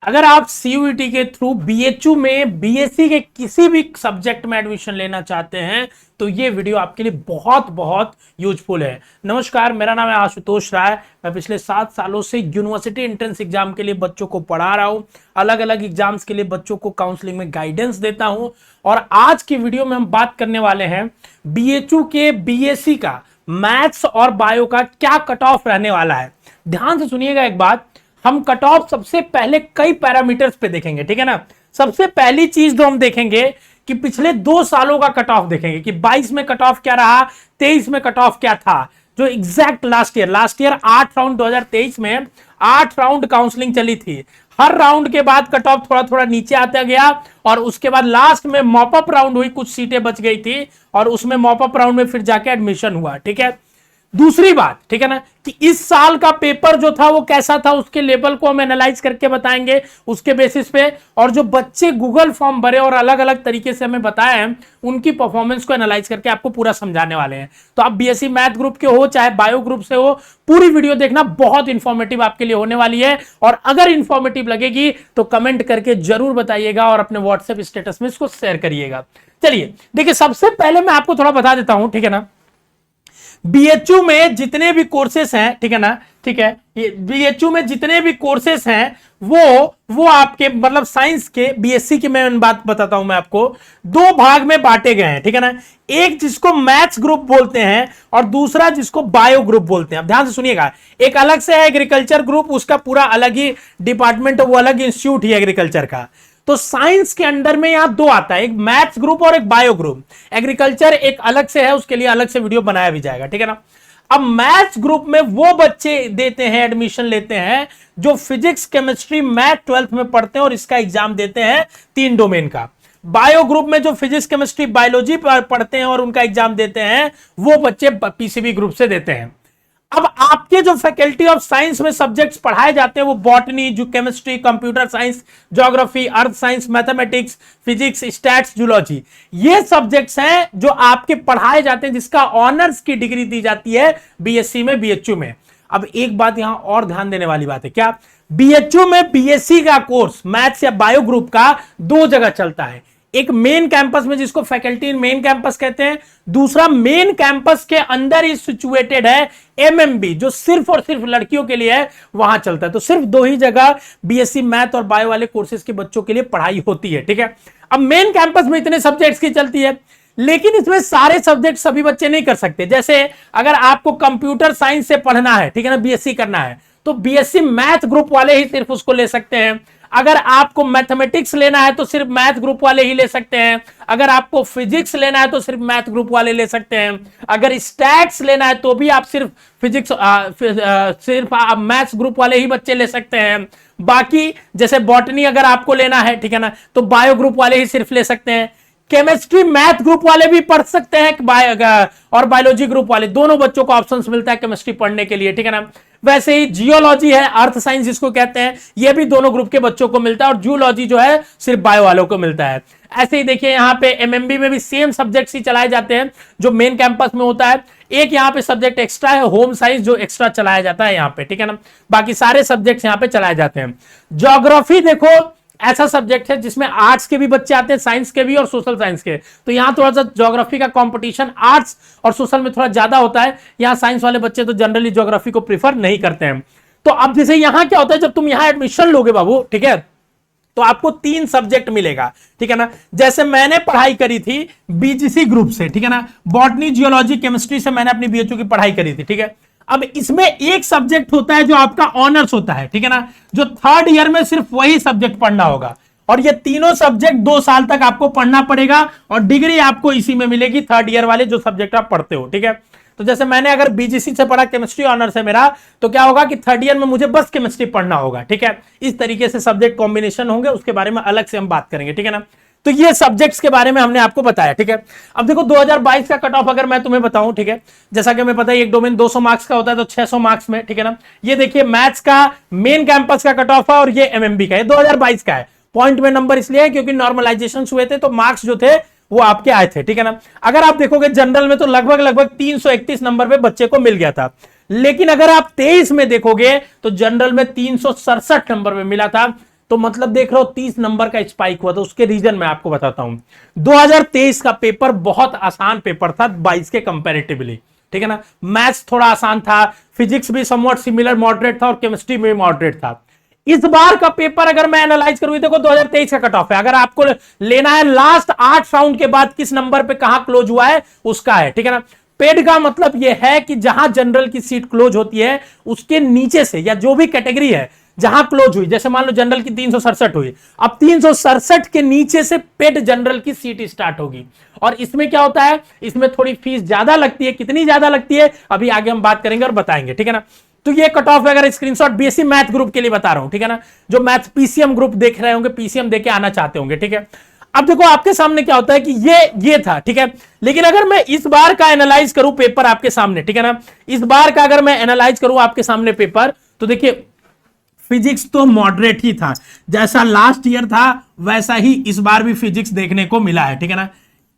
अगर आप सीयूईटी के थ्रू बीएचयू में बीएससी के किसी भी सब्जेक्ट में एडमिशन लेना चाहते हैं तो ये वीडियो आपके लिए बहुत बहुत यूजफुल है। नमस्कार, मेरा नाम है आशुतोष राय। मैं पिछले 7 सालों से यूनिवर्सिटी एंट्रेंस एग्जाम के लिए बच्चों को पढ़ा रहा हूं, अलग अलग एग्जाम्स के लिए बच्चों को काउंसलिंग में गाइडेंस देता हूं। और आज की वीडियो में हम बात करने वाले हैं बीएचयू के बीएससी का मैथ्स और बायो का क्या कट ऑफ रहने वाला है। ध्यान से सुनिएगा एक बात, हम कट ऑफ सबसे पहले कई पैरामीटर्स पे देखेंगे, ठीक है ना। सबसे पहली चीज जो हम देखेंगे कि पिछले 2 सालों का कट ऑफ देखेंगे कि 22 में कट ऑफ क्या रहा, 23 में कट ऑफ क्या था। जो एग्जैक्ट लास्ट ईयर 8 राउंड 2023 में 8 राउंड काउंसलिंग चली थी। हर राउंड के बाद कट ऑफ थोड़ा थोड़ा नीचे आता गया और उसके बाद लास्ट में मॉप अप राउंड हुई, कुछ सीटें बच गई थी और उसमें मॉप अप राउंड में फिर जाके एडमिशन हुआ, ठीक है। दूसरी बात, ठीक है ना, कि इस साल का पेपर जो था वो कैसा था, उसके लेवल को हम एनालाइज करके बताएंगे उसके बेसिस पे। और जो बच्चे गूगल फॉर्म भरे और अलग अलग तरीके से हमें बताए हैं उनकी परफॉर्मेंस को एनालाइज करके आपको पूरा समझाने वाले हैं। तो आप बीएससी मैथ ग्रुप के हो चाहे बायो ग्रुप से हो, पूरी वीडियो देखना, बहुत इंफॉर्मेटिव आपके लिए होने वाली है। और अगर इंफॉर्मेटिव लगेगी तो कमेंट करके जरूर बताइएगा और अपने व्हाट्सएप स्टेटस में इसको शेयर करिएगा। चलिए देखिए, सबसे पहले मैं आपको थोड़ा बता देता हूं, ठीक है ना। बीएचयू में जितने भी कोर्सेस हैं, ठीक है ना, ठीक है, ये बीएचयू में जितने भी कोर्सेस हैं वो आपके मतलब साइंस के बीएससी की मैं बात बताता हूं मैं आपको, 2 भाग में बांटे गए हैं, ठीक है ना। एक जिसको मैथ्स ग्रुप बोलते हैं और दूसरा जिसको बायो ग्रुप बोलते हैं। अब ध्यान से सुनिएगा, एक अलग से है एग्रीकल्चर ग्रुप, उसका पूरा अलग ही डिपार्टमेंट, वो अलग इंस्टीट्यूट ही एग्रीकल्चर का। तो साइंस के अंडर में यहां 2 आता है, एक मैथ्स ग्रुप और एक बायो ग्रुप। एग्रीकल्चर एक अलग से है, उसके लिए अलग से वीडियो बनाया भी जाएगा, ठीक है ना। अब मैथ्स ग्रुप में वो बच्चे देते हैं, एडमिशन लेते हैं जो फिजिक्स केमिस्ट्री मैथ 12th में पढ़ते हैं और इसका एग्जाम देते हैं 3 डोमेन का। बायो ग्रुप में जो फिजिक्स केमिस्ट्री बायोलॉजी पढ़ते हैं और उनका एग्जाम देते हैं वो बच्चे पीसीबी ग्रुप से देते हैं। अब आपके जो फैकल्टी ऑफ साइंस में सब्जेक्ट्स पढ़ाए जाते हैं वो बॉटनी, जो chemistry, computer science, geography, earth science, mathematics, physics, stats, zoology, ये सब्जेक्ट्स हैं जो आपके पढ़ाए जाते हैं, जिसका ऑनर्स की डिग्री दी जाती है बीएससी में, बीएचयू में। अब एक बात यहां और ध्यान देने वाली बात है, क्या बीएचयू में बीएससी का कोर्स मैथ्स या बायो ग्रुप का 2 जगह चलता है। एक मेन कैंपस में जिसको फैकल्टी इन मेन कैंपस कहते हैं, दूसरा मेन कैंपस के अंदर ही सिचुएटेड है एमएमबी, जो सिर्फ और सिर्फ लड़कियों के लिए है, वहां चलता है। तो सिर्फ 2 ही जगह बीएससी मैथ और बायो वाले कोर्सेज के बच्चों के लिए पढ़ाई होती है, ठीक है। अब मेन कैंपस में इतने सब्जेक्ट्स की चलती है, लेकिन इसमें सारे सब्जेक्ट सभी बच्चे नहीं कर सकते। जैसे अगर आपको कंप्यूटर साइंस से पढ़ना है, ठीक है ना, बीएससी करना है, तो बीएससी मैथ ग्रुप वाले ही सिर्फ उसको ले सकते हैं। अगर आपको मैथमेटिक्स लेना है तो सिर्फ मैथ ग्रुप वाले ही ले सकते हैं। अगर आपको फिजिक्स लेना है तो सिर्फ मैथ ग्रुप वाले ले सकते हैं। अगर स्टैट्स लेना है तो भी आप सिर्फ फिजिक्स सिर्फ मैथ्स ग्रुप वाले ही बच्चे ले सकते हैं। बाकी जैसे बॉटनी अगर आपको लेना है, ठीक है ना, तो बायो ग्रुप वाले ही सिर्फ ले सकते हैं। केमिस्ट्री मैथ ग्रुप वाले भी पढ़ सकते हैं और बायोलॉजी ग्रुप वाले, दोनों बच्चों को ऑप्शंस मिलता है केमिस्ट्री पढ़ने के लिए, ठीक है ना। वैसे ही जियोलॉजी है, अर्थ साइंस जिसको कहते हैं, ये भी दोनों ग्रुप के बच्चों को मिलता है और जूलॉजी जो है सिर्फ बायो वालों को मिलता है। ऐसे ही देखिए यहां पे एमएमबी में भी सेम सब्जेक्ट्स ही चलाए जाते हैं जो मेन कैंपस में होता है। एक यहां पे सब्जेक्ट एक्स्ट्रा है, होम साइंस, जो एक्स्ट्रा चलाया जाता है यहां पे, ठीक है ना। बाकी सारे सब्जेक्ट्स यहां पे चलाए जाते हैं। ज्योग्राफी देखो ऐसा सब्जेक्ट है जिसमें आर्ट्स के भी बच्चे आते हैं, साइंस के भी और सोशल साइंस के। तो यहां थोड़ा सा ज्योग्राफी का कंपटीशन आर्ट्स और सोशल में थोड़ा ज्यादा होता है। यहां साइंस वाले बच्चे तो जनरली ज्योग्राफी को प्रीफर नहीं करते हैं। तो अब जैसे यहां क्या होता है, जब तुम यहां एडमिशन लोगे बाबू, ठीक है, तो आपको 3 सब्जेक्ट मिलेगा, ठीक है ना। जैसे मैंने पढ़ाई करी थी बीजीसी ग्रुप से, ठीक है ना, बॉटनी, जियोलॉजी, केमिस्ट्री से मैंने अपनी बीएचयू की पढ़ाई करी थी, ठीक है। अब इसमें एक सब्जेक्ट होता है जो आपका ऑनर्स होता है, ठीक है ना, जो 3rd ईयर में सिर्फ वही सब्जेक्ट पढ़ना होगा और ये तीनों सब्जेक्ट 2 साल तक आपको पढ़ना पड़ेगा और डिग्री आपको इसी में मिलेगी, 3rd ईयर वाले जो सब्जेक्ट आप पढ़ते हो, ठीक है। तो जैसे मैंने अगर बीजीसी से पढ़ा, केमिस्ट्री ऑनर्स है मेरा, तो क्या होगा कि 3rd ईयर में मुझे बस केमिस्ट्री पढ़ना होगा, ठीक है। इस तरीके से सब्जेक्ट कॉम्बिनेशन होंगे, उसके बारे में अलग से हम बात करेंगे, ठीक है ना। तो ये सब्जेक्ट्स के बारे में हमने आपको बताया, ठीक है। अब देखो 2022 का कट ऑफ अगर मैं तुम्हें बताऊं, ठीक है, जैसा कि हमें पता है एक डोमेन 200 मार्क्स का होता है तो 600 मार्क्स में, ठीक है ना। ये देखिए मैथ्स का मेन कैंपस का कट ऑफ है और ये एमएमबी का है, 2022 का है। पॉइंट में नंबर इसलिए है क्योंकि नॉर्मलाइजेशन हुए थे तो मार्क्स जो थे वो आपके आए थे, ठीक है ना। अगर आप देखोगे जनरल में तो लगभग 331 नंबर पे बच्चे को मिल गया था, लेकिन अगर आप 23 में देखोगे तो जनरल में 367 नंबर पे मिला था। तो मतलब देख रहे हो 30 नंबर का स्पाइक हुआ। तो उसके रीजन मैं आपको बताता हूं। 2023 का पेपर बहुत आसान पेपर था 22 के कंपैरेटिवली, ठीक है ना। मैथ्स थोड़ा आसान था, फिजिक्स भी समवट सिमिलर मॉडरेट था और केमिस्ट्री में मॉडरेट था। इस बार का पेपर अगर मैं एनालाइज करूं, देखो 2023 का कट ऑफ है, अगर आपको लेना है लास्ट 8 राउंड के बाद किस नंबर पे कहां क्लोज हुआ है उसका है, ठीक है ना। पेड का मतलब यह है कि जहां जनरल की सीट क्लोज होती है उसके नीचे से, या जो भी कैटेगरी है जहां क्लोज हुई, जैसे मान लो जनरल की 367 हुई, अब 367 के नीचे से पेड जनरल की सीट स्टार्ट होगी। और इसमें क्या होता है, इसमें थोड़ी फीस ज्यादा लगती है। कितनी ज्यादा लगती है अभी आगे हम बात करेंगे और बताएंगे, ठीक है ना। तो ये कट ऑफ अगर स्क्रीनशॉट बीएससी मैथ ग्रुप के लिए बता रहा हूं, ठीक है ना। जो मैथ पीसीएम ग्रुप देख रहे होंगे, पीसीएम देके आना चाहते होंगे, ठीक है। अब देखो आपके सामने क्या होता है कि ये था, ठीक है। लेकिन अगर मैं इस बार का एनालाइज करूं पेपर आपके सामने, ठीक है ना, इस बार का अगर मैं एनालाइज करूं आपके सामने पेपर, तो देखिए फिजिक्स तो मॉडरेट ही था, जैसा लास्ट ईयर था वैसा ही इस बार भी फिजिक्स देखने को मिला है, ठीक है ना।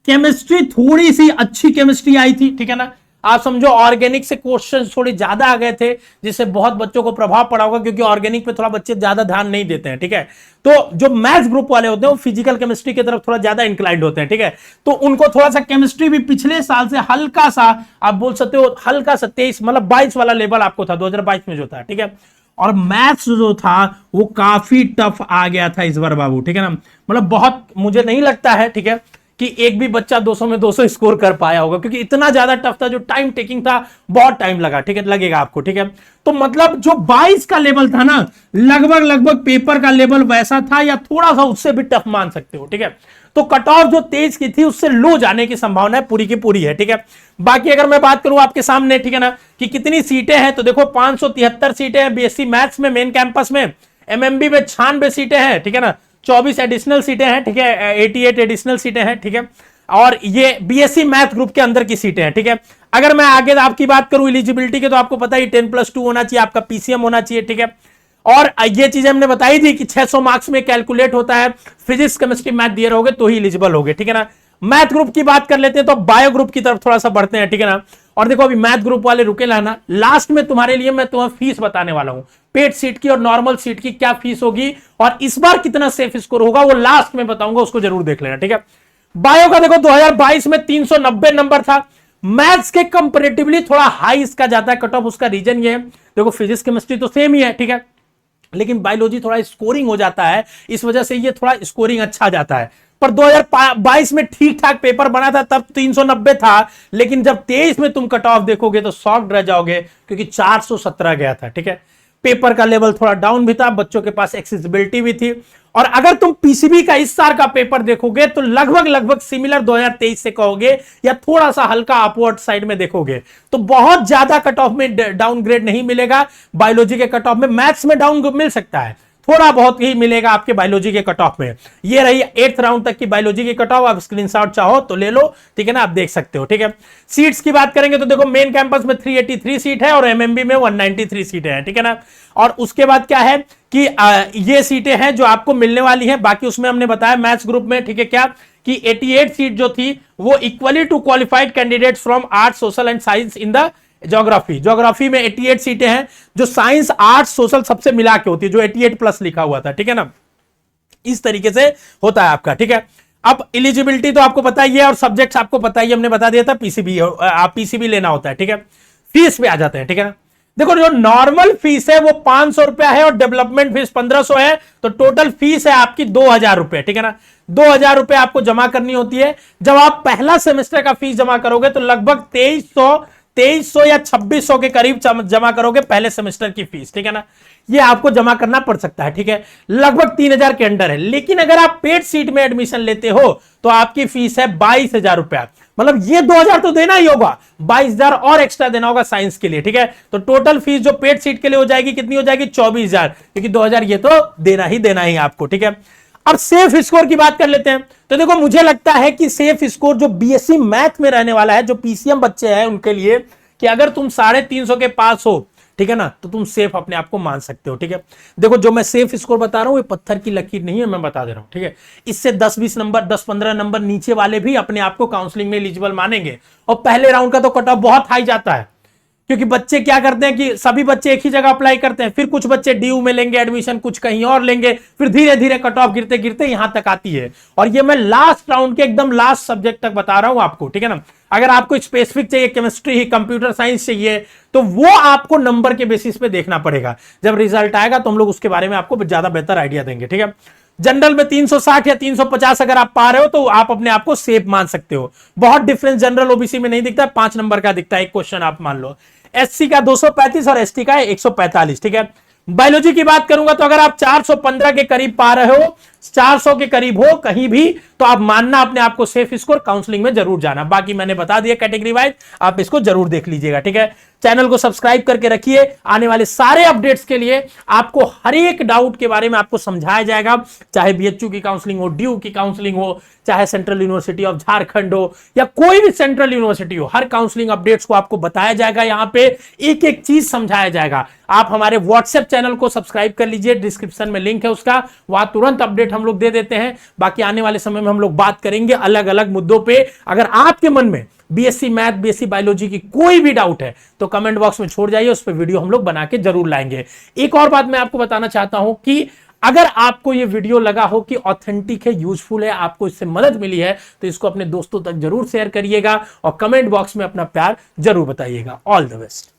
केमिस्ट्री थोड़ी सी अच्छी केमिस्ट्री आई थी, ठीक है ना। आप समझो ऑर्गेनिक से क्वेश्चन थोड़े ज्यादा आ गए थे, जिससे बहुत बच्चों को प्रभाव पड़ा होगा, क्योंकि ऑर्गेनिक पे थोड़ा बच्चे ज्यादा ध्यान नहीं देते हैं, ठीक है। तो जो मैथ्स ग्रुप वाले होते हैं वो फिजिकल केमिस्ट्री की तरफ थोड़ा ज्यादा इंक्लाइंड होते हैं, ठीक है। तो उनको थोड़ा सा केमिस्ट्री भी पिछले साल से हल्का सा, आप बोल सकते हो हल्का सा 23 मतलब 22 वाला लेवल आपको था 2022 में जो था, ठीक है। और मैथ्स जो था वो काफी टफ आ गया था इस बार बाबू, ठीक है ना। मतलब बहुत, मुझे नहीं लगता है, ठीक है, कि एक भी बच्चा 200 में 200 स्कोर कर पाया होगा, क्योंकि इतना ज्यादा टफ था, जो टाइम टेकिंग था, बहुत टाइम लगा, ठीक है, लगेगा आपको, ठीक है। तो मतलब जो 22 का लेवल था ना, लगभग लगभग पेपर का लेवल वैसा था, या थोड़ा सा उससे भी टफ मान सकते हो, ठीक है। तो कट ऑफ जो 23 की थी उससे लो जाने की संभावना पूरी की पूरी है, ठीक है। बाकी अगर मैं बात करूं आपके सामने, ठीक है ना, कि कितनी सीटें हैं, तो देखो 573 सीटें हैं बीएससी मैथ्स में मेन कैंपस में। एमएमबी में 96 सीटें हैं, ठीक है ना। 24 एडिशनल सीटें हैं, ठीक है, 88 एडिशनल सीटें हैं, ठीक है। और ये बीएससी मैथ ग्रुप के अंदर की सीटें हैं, ठीक है। अगर मैं आगे आपकी बात करूं एलिजिबिलिटी के, तो आपको पता ही 10+2 होना चाहिए, आपका पीसीएम होना चाहिए, ठीक है। और ये चीज हमने बताई थी कि 600 मार्क्स में कैलकुलेट होता है, फिजिक्स केमिस्ट्री मैथ दिए रहोगे तो ही एलिजिबल होगे, ठीक है ना। मैथ ग्रुप की बात कर लेते हैं, तो बायो ग्रुप की तरफ थोड़ा सा बढ़ते हैं, ठीक है ना। और देखो अभी मैथ ग्रुप वाले रुके लाना, लास्ट में तुम्हारे लिए मैं तुम्हें फीस बताने वाला हूं, पेड सीट की और नॉर्मल सीट की क्या फीस होगी, और इस बार कितना सेफ स्कोर होगा वो लास्ट में बताऊंगा, उसको जरूर देख लेना, ठीक है। बायो का देखो 2022 में 390 नंबर था, मैथ्स के कंपैरेटिवली थोड़ा हाई इसका जाता है कट ऑफ। उसका रीजन ये है, देखो फिजिक्स केमिस्ट्री तो सेम ही है, ठीक है, लेकिन बायोलॉजी थोड़ा स्कोरिंग हो जाता है, इस वजह से ये थोड़ा स्कोरिंग अच्छा जाता है। पर 2022 में ठीक ठाक पेपर बना था, तब 390 था, लेकिन जब 23 में तुम कट ऑफ देखोगे तो शॉक्ड रह जाओगे, क्योंकि 417 गया था, ठीक है। पेपर का लेवल थोड़ा डाउन भी था, बच्चों के पास एक्सेसिबिलिटी भी थी। और अगर तुम पीसीबी का इस साल का पेपर देखोगे तो लगभग लगभग सिमिलर 2023 से कहोगे, या थोड़ा सा हल्का अपवर्ड साइड में देखोगे, तो बहुत ज्यादा कट ऑफ में डाउनग्रेड नहीं मिलेगा। बायोलॉजी के कट ऑफ में, मैथ्स में डाउन मिल सकता है, थोड़ा बहुत ही मिलेगा आपके बायोलॉजी के कट ऑफ में। ये रही 8th राउंड तक की बायोलॉजी की कट ऑफ, आप स्क्रीनशॉट चाहो तो ले लो, ठीक है ना, आप देख सकते हो, ठीक है। सीट्स की बात करेंगे तो देखो मेन कैंपस में 383 सीट है और एमएमबी में 193 सीटें हैं, ठीक है ना। और उसके बाद क्या है कि ये सीटें हैं जो आपको मिलने वाली हैं। बाकी उसमें हमने बताया मैथ्स ग्रुप में, ठीक है, क्या कि 88 सीट जो थी वो equally to qualified candidates from art social and science in the geography में 88 सीटें हैं, जो साइंस आर्ट्स सोशल सबसे मिला के होती है, जो 88+ लिखा हुआ था, ठीक है ना। इस तरीके से होता है आपका, ठीक है। अब एलिजिबिलिटी तो आपको पता ही है, और सब्जेक्ट्स आपको पता ही, हमने बता दिया था पीसीबी, आप पीसीबी लेना होता है, ठीक है। फीस पे आ जाते हैं, ठीक है ना। देखो जो नॉर्मल फीस है वो 500 रुपया है और डेवलपमेंट फीस 1500 है, तो टोटल फीस है आपकी 2000 रुपए, ठीक है ना। 2000 रुपए आपको जमा करनी होती है। जब आप पहला सेमेस्टर का फीस जमा करोगे तो लगभग 2300 या 2600 के करीब जमा करोगे पहले सेमेस्टर की फीस, ठीक है ना। ये आपको जमा करना पड़ सकता है, ठीक है, लगभग 3000 के अंडर है। लेकिन अगर आप पेड सीट में एडमिशन लेते हो तो आपकी फीस है 22,000 रुपया, मतलब ये 2000 तो देना ही होगा, 22,000 और एक्स्ट्रा देना होगा साइंस के लिए, ठीक है। तो टोटल फीस जो पेड सीट के लिए हो जाएगी कितनी हो जाएगी, 24,000, क्योंकि 2000 ये तो देना ही आपको, ठीक है। अब सेफ स्कोर की बात कर लेते हैं, तो देखो मुझे लगता है कि सेफ स्कोर जो बीएससी मैथ में रहने वाला है, जो पीसीएम बच्चे हैं उनके लिए, कि अगर तुम 350 के पास हो, ठीक है ना, तो तुम सेफ अपने आप को मान सकते हो, ठीक है। देखो जो मैं सेफ स्कोर बता रहा हूं ये पत्थर की लकीर नहीं है, मैं बता दे रहा हूं, ठीक है। इससे 10-20 नंबर, 10-15 नंबर नीचे वाले भी अपने आप को काउंसलिंग में एलिजिबल मानेंगे। और पहले राउंड का तो कट ऑफ बहुत हाई जाता है, क्योंकि बच्चे क्या करते हैं कि सभी बच्चे एक ही जगह अप्लाई करते हैं, फिर कुछ बच्चे डीयू में लेंगे एडमिशन, कुछ कहीं और लेंगे, फिर धीरे धीरे कट ऑफ गिरते गिरते यहां तक आती है। और ये मैं लास्ट राउंड के एकदम लास्ट सब्जेक्ट तक बता रहा हूं आपको, ठीक है ना। अगर आपको स्पेसिफिक चाहिए, केमिस्ट्री, कंप्यूटर साइंस चाहिए, तो वो आपको नंबर के बेसिस पे देखना पड़ेगा। जब रिजल्ट आएगा तो हम लोग उसके बारे में आपको ज्यादा बेहतर आइडिया देंगे, ठीक है। जनरल में 360 या 350 अगर आप पा रहे हो तो आप अपने आप को सेफ मान सकते हो। बहुत डिफरेंस जनरल ओबीसी में नहीं दिखता है, 5 नंबर का दिखता है एक क्वेश्चन, आप मान लो। एससी का 235 और एसटी का 145, ठीक है। बायोलॉजी की बात करूंगा तो अगर आप 415 के करीब पा रहे हो, 400 के करीब हो कहीं भी, तो आप मानना अपने आप को सेफ स्कोर, काउंसलिंग में जरूर जाना। बाकी मैंने बता दिया कैटेगरी वाइज, आप इसको जरूर देख लीजिएगा, ठीक है। चैनल को सब्सक्राइब करके रखिए, आने वाले सारे अपडेट्स के लिए आपको हर एक डाउट के बारे में आपको समझाया जाएगा, चाहे बीएचयू की काउंसलिंग हो, डीयू की काउंसलिंग हो, चाहे सेंट्रल यूनिवर्सिटी ऑफ झारखंड हो या कोई भी सेंट्रल यूनिवर्सिटी हो, हर काउंसलिंग अपडेट्स को आपको बताया जाएगा। यहां पे एक एक चीज समझाया जाएगा। आप हमारे व्हाट्सएप चैनल को सब्सक्राइब कर लीजिए, डिस्क्रिप्शन में लिंक है उसका, वहां तुरंत अपडेट हम लोग दे देते हैं। बाकी आने वाले समय में हम लोग बात करेंगे अलग अलग मुद्दों पे। अगर आपके मन में बीएससी मैथ, बीएससी बायोलॉजी की कोई भी डाउट है तो कमेंट बॉक्स में छोड़ जाइए, उस पर वीडियो हम लोग बना के जरूर लाएंगे। एक और बात मैं आपको बताना चाहता हूं कि अगर आपको ये वीडियो लगा हो कि ऑथेंटिक है, यूजफुल है, आपको इससे मदद मिली है, तो इसको अपने दोस्तों तक जरूर शेयर करिएगा और कमेंट बॉक्स में अपना प्यार जरूर बताइएगा। All the best.